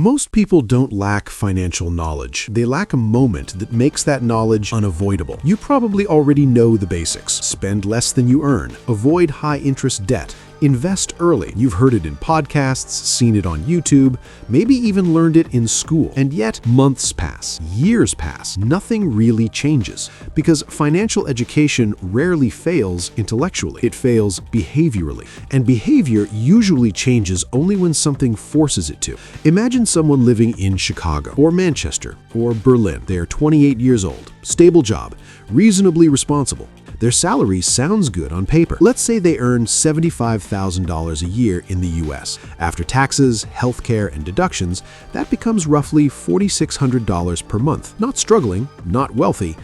Most people don't lack financial knowledge. They lack a moment that makes that knowledge unavoidable. You probably already know the basics. Spend less than you earn. Avoid high-interest debt. Invest early. You've heard it in podcasts, seen it on YouTube, maybe even learned it in school. And yet, months pass, years pass, nothing really changes. Because financial education rarely fails intellectually. It fails behaviorally. And behavior usually changes only when something forces it to. Imagine someone living in Chicago, or Manchester, or Berlin. They are 28 years old, stable job, reasonably responsible. Their salary sounds good on paper. Let's say they earn $75,000 a year in the US. After taxes, healthcare, and deductions, that becomes roughly $4,600 per month. Not struggling, not wealthy,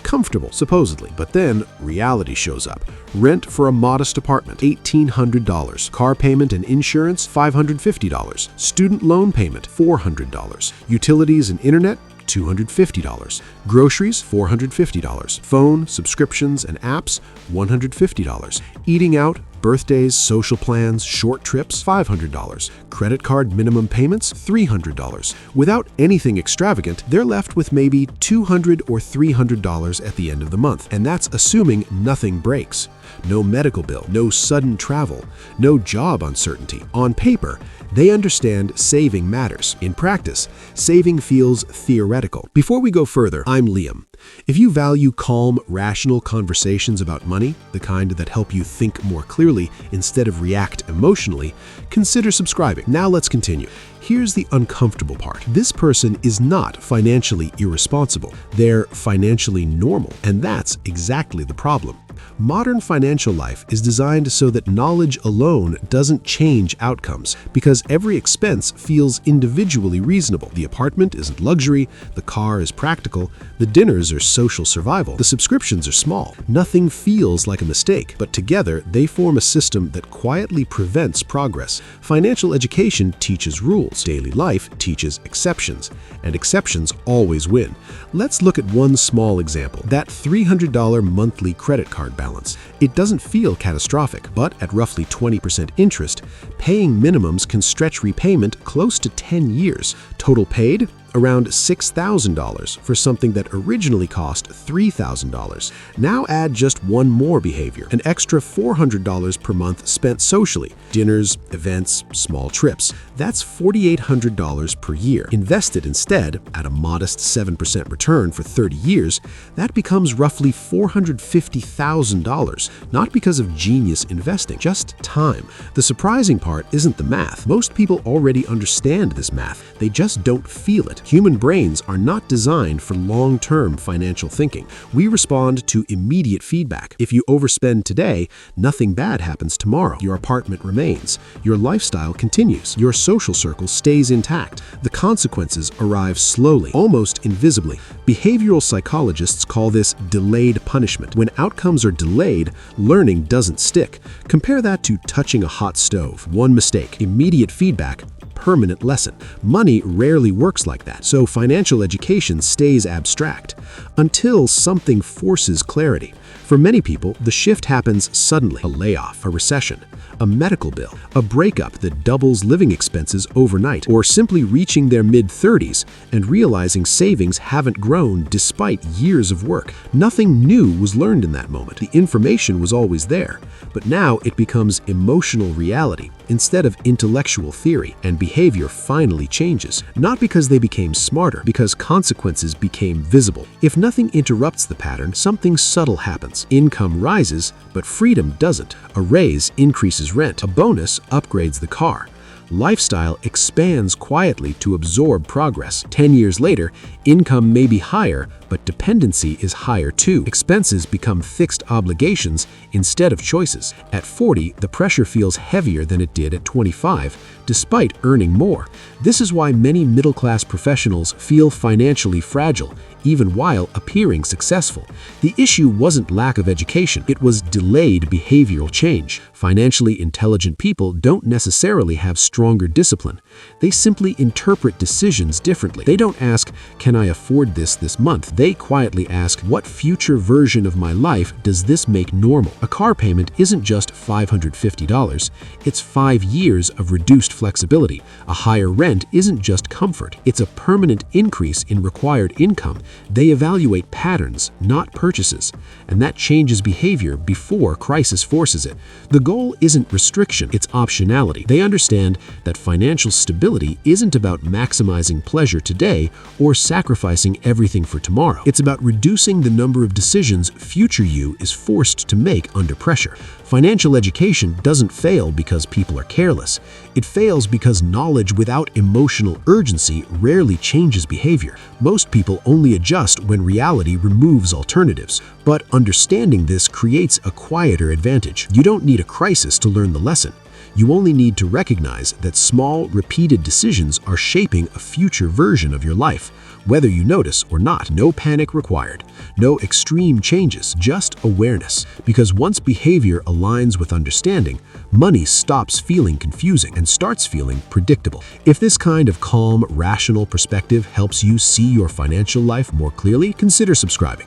comfortable, supposedly. But then reality shows up. Rent for a modest apartment, $1,800. Car payment and insurance, $550. Student loan payment, $400. Utilities and internet, $250. Groceries, $450. Phone, subscriptions, and apps, $150. Eating out, birthdays, social plans, short trips, $500. Credit card minimum payments, $300. Without anything extravagant, they're left with maybe $200 or $300 at the end of the month. And that's assuming nothing breaks. No medical bill, no sudden travel, no job uncertainty. On paper, they understand saving matters. In practice, saving feels theoretical. Before we go further, I'm Liam. If you value calm, rational conversations about money, the kind that help you think more clearly instead of react emotionally, consider subscribing. Now let's continue. Here's the uncomfortable part. This person is not financially irresponsible. They're financially normal, and that's exactly the problem. Modern financial life is designed so that knowledge alone doesn't change outcomes because every expense feels individually reasonable. The apartment isn't luxury, the car is practical, the dinners are social survival, the subscriptions are small. Nothing feels like a mistake, but together they form a system that quietly prevents progress. Financial education teaches rules, daily life teaches exceptions, and exceptions always win. Let's look at one small example, that $300 monthly credit card balance. It doesn't feel catastrophic, but at roughly 20% interest, paying minimums can stretch repayment close to 10 years. Total paid? Around $6,000 for something that originally cost $3,000. Now add just one more behavior, an extra $400 per month spent socially, dinners, events, small trips. That's $4,800 per year. Invested instead, at a modest 7% return for 30 years, that becomes roughly $450,000, not because of genius investing, just time. The surprising part isn't the math. Most people already understand this math, they just don't feel it. Human brains are not designed for long-term financial thinking. We respond to immediate feedback. If you overspend today, nothing bad happens tomorrow. Your apartment remains. Your lifestyle continues. Your social circle stays intact. The consequences arrive slowly, almost invisibly. Behavioral psychologists call this delayed punishment. When outcomes are delayed, learning doesn't stick. Compare that to touching a hot stove. One mistake, immediate feedback, permanent lesson. Money rarely works like that, so financial education stays abstract until something forces clarity. For many people, the shift happens suddenly. A layoff, a recession, a medical bill, a breakup that doubles living expenses overnight, or simply reaching their mid-30s and realizing savings haven't grown despite years of work. Nothing new was learned in that moment. The information was always there, but now it becomes emotional reality instead of intellectual theory, and behavior finally changes. Not because they became smarter, because consequences became visible. If nothing interrupts the pattern, something subtle happens. Income rises, but freedom doesn't. A raise increases rent. A bonus upgrades the car. Lifestyle expands quietly to absorb progress. 10 years later, income may be higher, but dependency is higher too. Expenses become fixed obligations instead of choices. At 40, the pressure feels heavier than it did at 25, despite earning more. This is why many middle-class professionals feel financially fragile, even while appearing successful. The issue wasn't lack of education, it was delayed behavioral change. Financially intelligent people don't necessarily have stronger discipline. They simply interpret decisions differently. They don't ask, "Can I afford this month?" They quietly ask, "What future version of my life does this make normal?" A car payment isn't just $550. It's 5 years of reduced flexibility. A higher rent isn't just comfort. It's a permanent increase in required income. They evaluate patterns, not purchases. And that changes behavior before crisis forces it. The goal isn't restriction, it's optionality. They understand that financial stability isn't about maximizing pleasure today or sacrificing everything for tomorrow. It's about reducing the number of decisions future you is forced to make under pressure. Financial education doesn't fail because people are careless. It fails because knowledge without emotional urgency rarely changes behavior. Most people only adjust when reality removes alternatives. But understanding this creates a quieter advantage. You don't need a crisis to learn the lesson. You only need to recognize that small, repeated decisions are shaping a future version of your life, whether you notice or not. No panic required, no extreme changes, just awareness. Because once behavior aligns with understanding, money stops feeling confusing and starts feeling predictable. If this kind of calm, rational perspective helps you see your financial life more clearly, consider subscribing.